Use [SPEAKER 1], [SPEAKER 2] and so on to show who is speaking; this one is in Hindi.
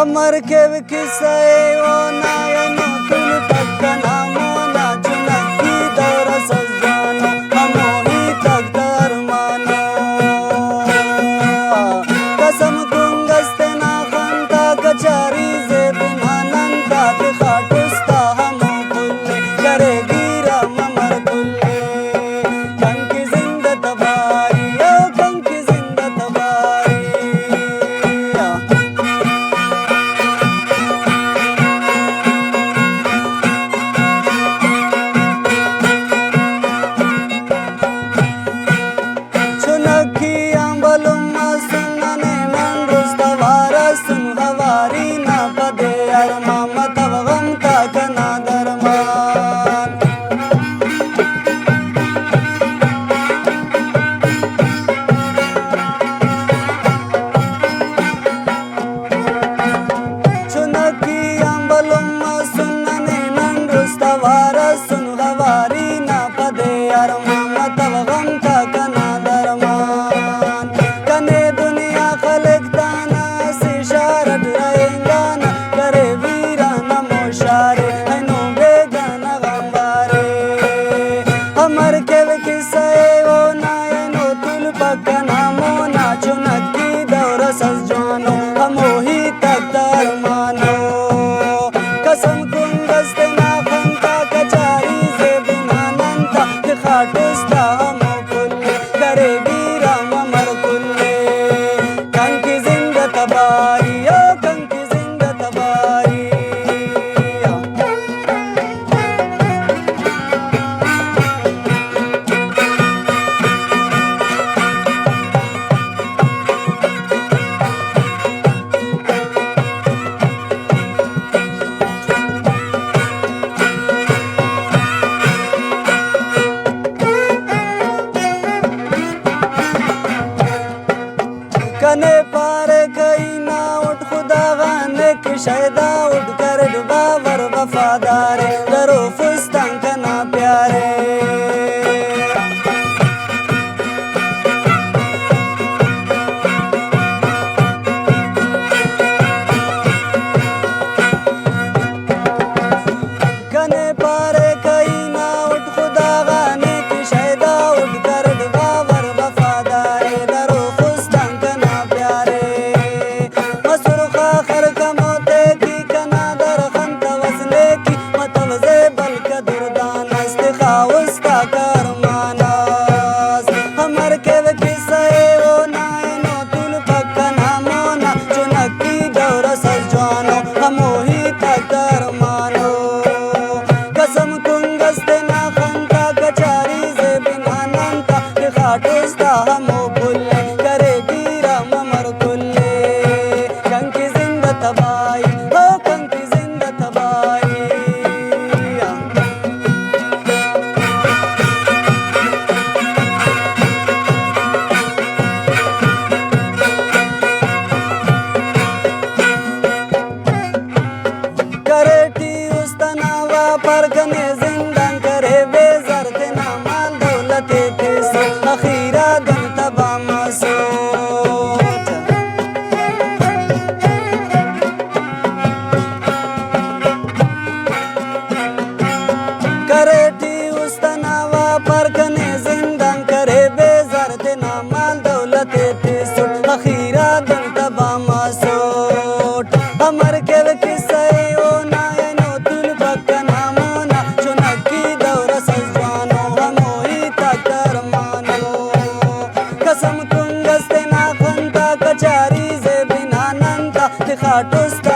[SPEAKER 1] Amar kev kisai ona yano tul takkana mona chunaki daura sajjano hamohi takdar mano kasam kungaste na khanta kachari ze binananta te khatusta hamo kulle karegi ram amar kulle kanki zinda tabari yo kanki zinda tabari कने पार कई ना उठ खुदा गाने की शैदा उठ कर डुबा वर वफादारे करो फुस्तान कना प्यारे कने पार कई ना उठ खुदा गाने की शैदा उठ कर डुबा वर वफादारे करो परगने जिंदन करे बेजर ते ना माल दौलत के सो अखीरा गन तबा मसो करे टी उस्तनावा परगने जिंदन करे बेजर ते ना माल दौलत के सो अखीरा गन तबा मसो अमर के किस्से ओ ना कसम कुंगस्ते ना खंता कचारी जे बिना नंता ते खाटुस्ता